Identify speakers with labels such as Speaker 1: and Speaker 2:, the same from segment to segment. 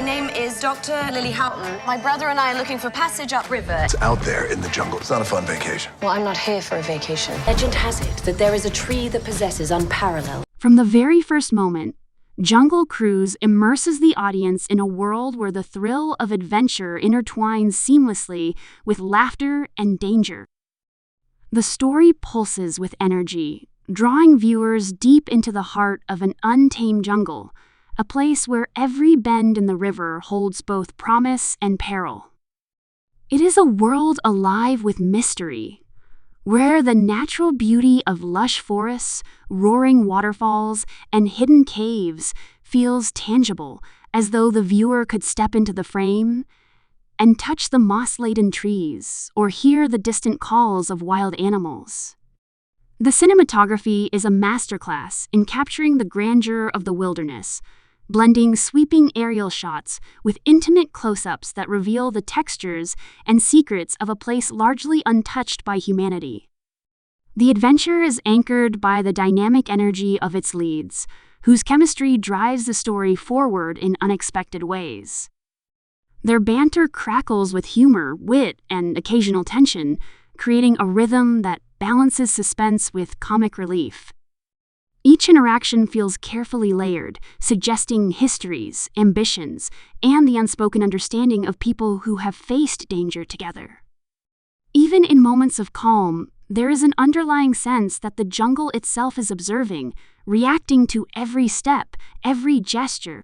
Speaker 1: name is Dr. Lily Houghton. My brother and I are looking for passage upriver.
Speaker 2: It's out there in the jungle. It's not a fun vacation.
Speaker 1: Well, I'm not here for a vacation.
Speaker 3: Legend has it that there is a tree that possesses unparalleled.
Speaker 4: From the very first moment, Jungle Cruise immerses the audience in a world where the thrill of adventure intertwines seamlessly with laughter and danger. The story pulses with energy, drawing viewers deep into the heart of an untamed jungle, a place where every bend in the river holds both promise and peril. It is a world alive with mystery, where the natural beauty of lush forests, roaring waterfalls, and hidden caves feels tangible, as though the viewer could step into the frame and touch the moss-laden trees or hear the distant calls of wild animals. The cinematography is a masterclass in capturing the grandeur of the wilderness, blending sweeping aerial shots with intimate close-ups that reveal the textures and secrets of a place largely untouched by humanity. The adventure is anchored by the dynamic energy of its leads, whose chemistry drives the story forward in unexpected ways. Their banter crackles with humor, wit, and occasional tension, creating a rhythm that balances suspense with comic relief. Each interaction feels carefully layered, suggesting histories, ambitions, and the unspoken understanding of people who have faced danger together. Even in moments of calm, there is an underlying sense that the jungle itself is observing, reacting to every step, every gesture.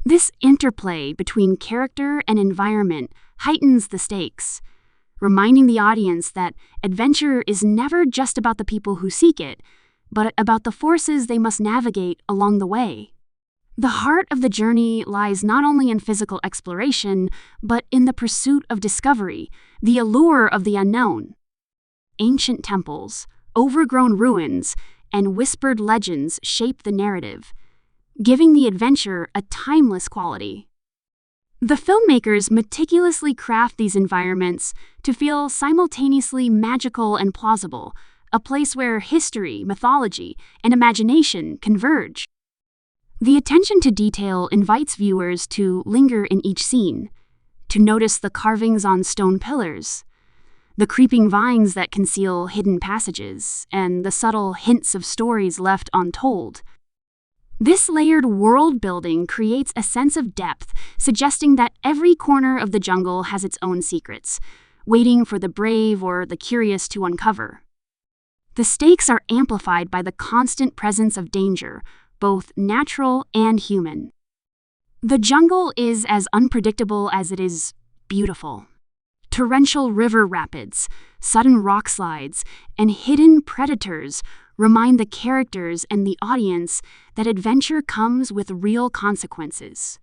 Speaker 4: This interplay between character and environment heightens the stakes, reminding the audience that adventure is never just about the people who seek it, but about the forces they must navigate along the way. The heart of the journey lies not only in physical exploration, but in the pursuit of discovery, the allure of the unknown. Ancient temples, overgrown ruins, and whispered legends shape the narrative, giving the adventure a timeless quality. The filmmakers meticulously craft these environments to feel simultaneously magical and plausible, a place where history, mythology, and imagination converge. The attention to detail invites viewers to linger in each scene, to notice the carvings on stone pillars, the creeping vines that conceal hidden passages, and the subtle hints of stories left untold. This layered world building creates a sense of depth, suggesting that every corner of the jungle has its own secrets, waiting for the brave or the curious to uncover. The stakes are amplified by the constant presence of danger, both natural and human. The jungle is as unpredictable as it is beautiful. Torrential river rapids, sudden rock slides, and hidden predators remind the characters and the audience that adventure comes with real consequences.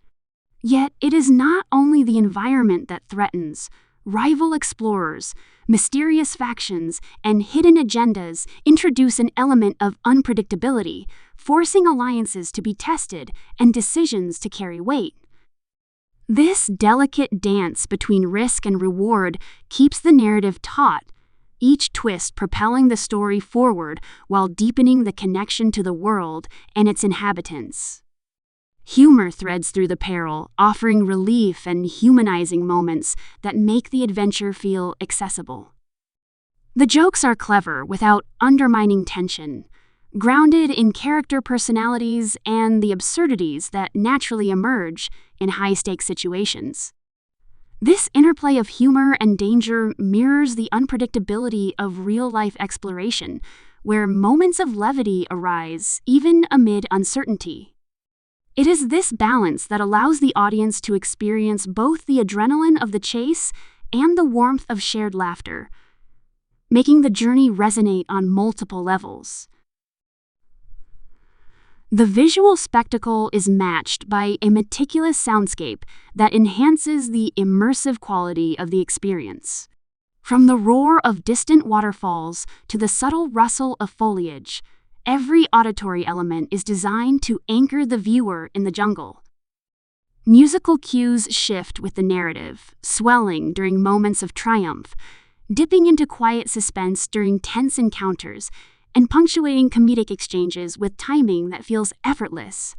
Speaker 4: Yet it is not only the environment that threatens. Rival explorers, mysterious factions, and hidden agendas introduce an element of unpredictability, forcing alliances to be tested and decisions to carry weight. This delicate dance between risk and reward keeps the narrative taut, each twist propelling the story forward while deepening the connection to the world and its inhabitants. Humor threads through the peril, offering relief and humanizing moments that make the adventure feel accessible. The jokes are clever without undermining tension, grounded in character personalities and the absurdities that naturally emerge in high-stakes situations. This interplay of humor and danger mirrors the unpredictability of real-life exploration, where moments of levity arise even amid uncertainty. It is this balance that allows the audience to experience both the adrenaline of the chase and the warmth of shared laughter, making the journey resonate on multiple levels. The visual spectacle is matched by a meticulous soundscape that enhances the immersive quality of the experience. From the roar of distant waterfalls to the subtle rustle of foliage, every auditory element is designed to anchor the viewer in the jungle. Musical cues shift with the narrative, swelling during moments of triumph, dipping into quiet suspense during tense encounters, and punctuating comedic exchanges with timing that feels effortless.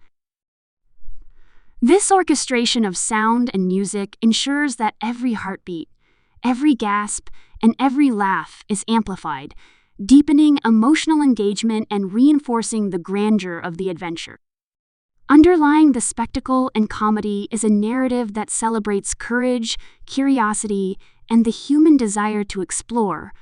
Speaker 4: This orchestration of sound and music ensures that every heartbeat, every gasp, and every laugh is amplified, deepening emotional engagement and reinforcing the grandeur of the adventure. Underlying the spectacle and comedy is a narrative that celebrates courage, curiosity, and the human desire to explore.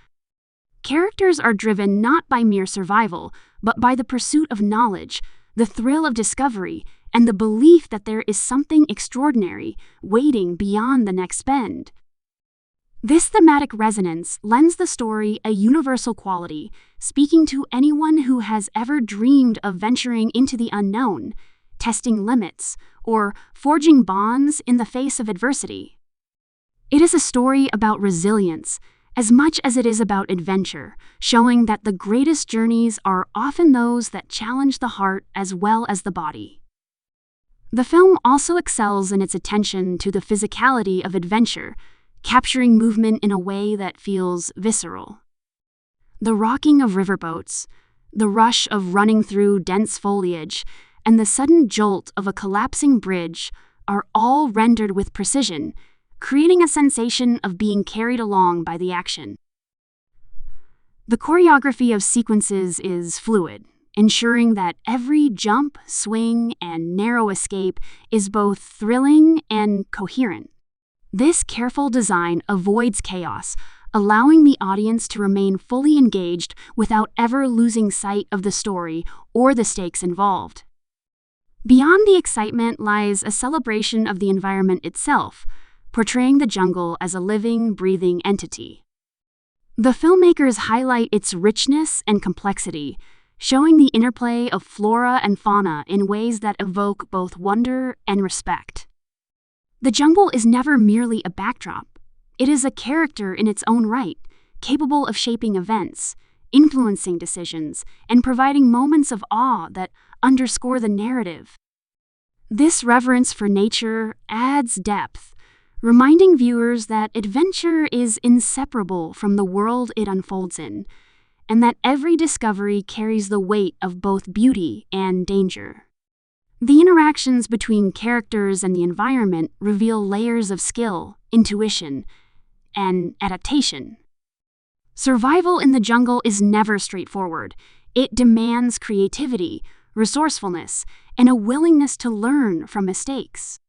Speaker 4: Characters are driven not by mere survival, but by the pursuit of knowledge, the thrill of discovery, and the belief that there is something extraordinary waiting beyond the next bend. This thematic resonance lends the story a universal quality, speaking to anyone who has ever dreamed of venturing into the unknown, testing limits, or forging bonds in the face of adversity. It is a story about resilience, as much as it is about adventure, showing that the greatest journeys are often those that challenge the heart as well as the body. The film also excels in its attention to the physicality of adventure, capturing movement in a way that feels visceral. The rocking of riverboats, the rush of running through dense foliage, and the sudden jolt of a collapsing bridge are all rendered with precision, creating a sensation of being carried along by the action. The choreography of sequences is fluid, ensuring that every jump, swing, and narrow escape is both thrilling and coherent. This careful design avoids chaos, allowing the audience to remain fully engaged without ever losing sight of the story or the stakes involved. Beyond the excitement lies a celebration of the environment itself, portraying the jungle as a living, breathing entity. The filmmakers highlight its richness and complexity, showing the interplay of flora and fauna in ways that evoke both wonder and respect. The jungle is never merely a backdrop. It is a character in its own right, capable of shaping events, influencing decisions, and providing moments of awe that underscore the narrative. This reverence for nature adds depth, reminding viewers that adventure is inseparable from the world it unfolds in, and that every discovery carries the weight of both beauty and danger. The interactions between characters and the environment reveal layers of skill, intuition, and adaptation. Survival in the jungle is never straightforward. It demands creativity, resourcefulness, and a willingness to learn from mistakes.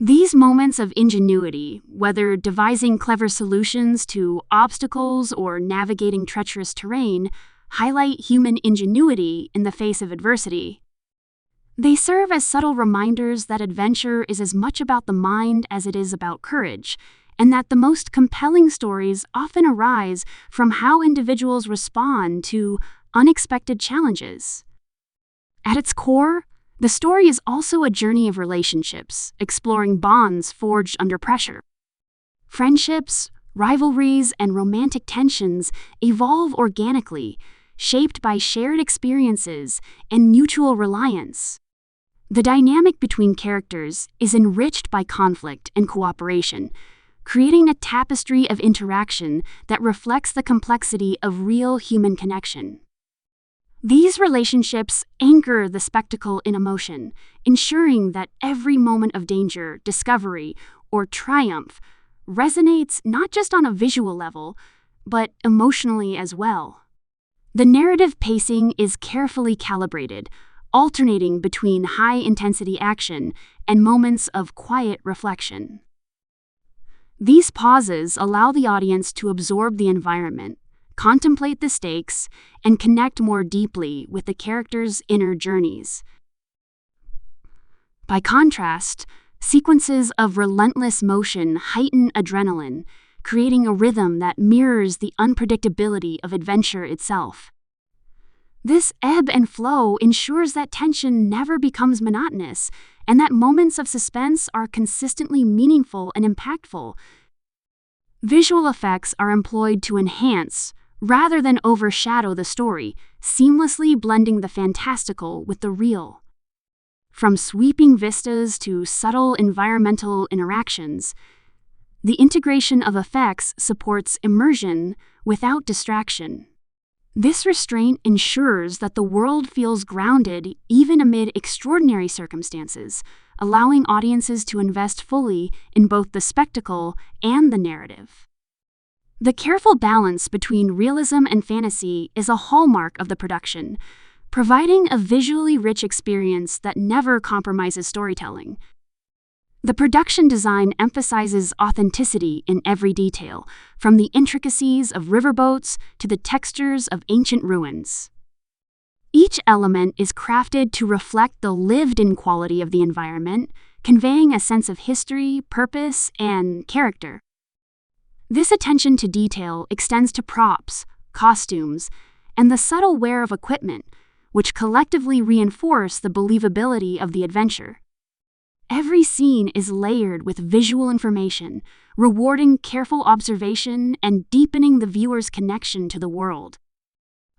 Speaker 4: These moments of ingenuity, whether devising clever solutions to obstacles or navigating treacherous terrain, highlight human ingenuity in the face of adversity. They serve as subtle reminders that adventure is as much about the mind as it is about courage, and that the most compelling stories often arise from how individuals respond to unexpected challenges. At its core, the story is also a journey of relationships, exploring bonds forged under pressure. Friendships, rivalries, and romantic tensions evolve organically, shaped by shared experiences and mutual reliance. The dynamic between characters is enriched by conflict and cooperation, creating a tapestry of interaction that reflects the complexity of real human connection. These relationships anchor the spectacle in emotion, ensuring that every moment of danger, discovery, or triumph resonates not just on a visual level, but emotionally as well. The narrative pacing is carefully calibrated, alternating between high-intensity action and moments of quiet reflection. These pauses allow the audience to absorb the environment, contemplate the stakes, and connect more deeply with the characters' inner journeys. By contrast, sequences of relentless motion heighten adrenaline, creating a rhythm that mirrors the unpredictability of adventure itself. This ebb and flow ensures that tension never becomes monotonous, and that moments of suspense are consistently meaningful and impactful. Visual effects are employed to enhance, rather than overshadow the story, seamlessly blending the fantastical with the real. From sweeping vistas to subtle environmental interactions, the integration of effects supports immersion without distraction. This restraint ensures that the world feels grounded even amid extraordinary circumstances, allowing audiences to invest fully in both the spectacle and the narrative. The careful balance between realism and fantasy is a hallmark of the production, providing a visually rich experience that never compromises storytelling. The production design emphasizes authenticity in every detail, from the intricacies of riverboats to the textures of ancient ruins. Each element is crafted to reflect the lived-in quality of the environment, conveying a sense of history, purpose, and character. This attention to detail extends to props, costumes, and the subtle wear of equipment, which collectively reinforce the believability of the adventure. Every scene is layered with visual information, rewarding careful observation and deepening the viewer's connection to the world.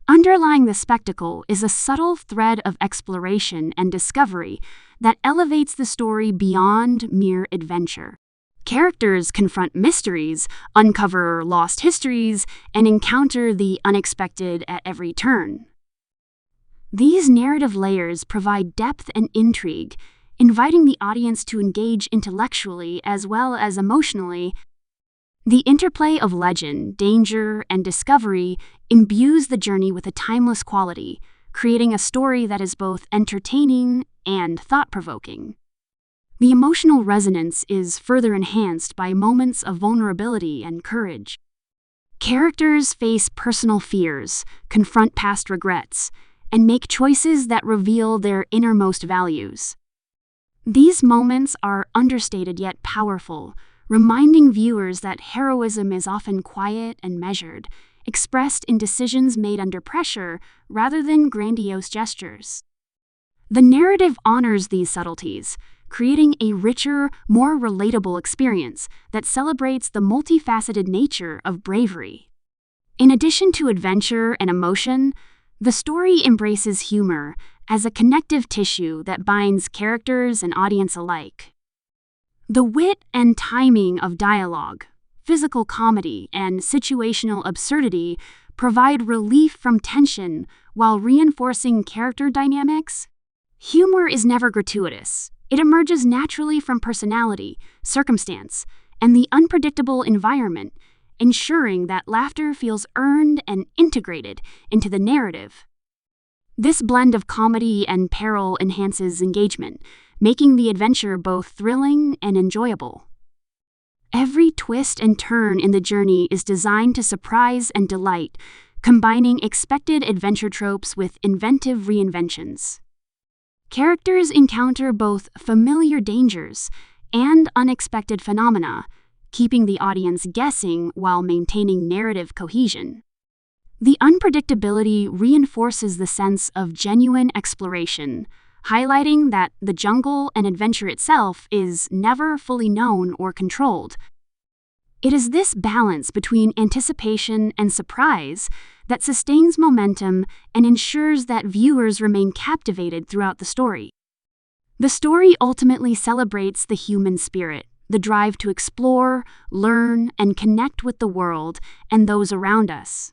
Speaker 4: Underlying the spectacle is a subtle thread of exploration and discovery that elevates the story beyond mere adventure. Characters confront mysteries, uncover lost histories, and encounter the unexpected at every turn. These narrative layers provide depth and intrigue, inviting the audience to engage intellectually as well as emotionally. The interplay of legend, danger, and discovery imbues the journey with a timeless quality, creating a story that is both entertaining and thought-provoking. The emotional resonance is further enhanced by moments of vulnerability and courage. Characters face personal fears, confront past regrets, and make choices that reveal their innermost values. These moments are understated yet powerful, reminding viewers that heroism is often quiet and measured, expressed in decisions made under pressure rather than grandiose gestures. The narrative honors these subtleties, creating a richer, more relatable experience that celebrates the multifaceted nature of bravery. In addition to adventure and emotion, the story embraces humor as a connective tissue that binds characters and audience alike. The wit and timing of dialogue, physical comedy, and situational absurdity provide relief from tension while reinforcing character dynamics. Humor is never gratuitous. It emerges naturally from personality, circumstance, and the unpredictable environment, ensuring that laughter feels earned and integrated into the narrative. This blend of comedy and peril enhances engagement, making the adventure both thrilling and enjoyable. Every twist and turn in the journey is designed to surprise and delight, combining expected adventure tropes with inventive reinventions. Characters encounter both familiar dangers and unexpected phenomena, keeping the audience guessing while maintaining narrative cohesion. The unpredictability reinforces the sense of genuine exploration, highlighting that the jungle and adventure itself is never fully known or controlled. It is this balance between anticipation and surprise that sustains momentum and ensures that viewers remain captivated throughout the story. The story ultimately celebrates the human spirit, the drive to explore, learn, and connect with the world and those around us.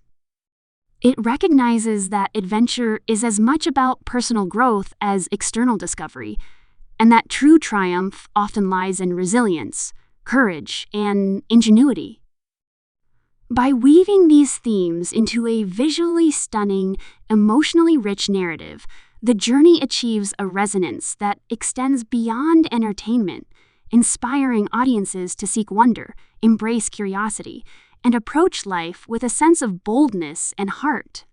Speaker 4: It recognizes that adventure is as much about personal growth as external discovery, and that true triumph often lies in resilience, courage, and ingenuity. By weaving these themes into a visually stunning, emotionally rich narrative, the journey achieves a resonance that extends beyond entertainment, inspiring audiences to seek wonder, embrace curiosity, and approach life with a sense of boldness and heart.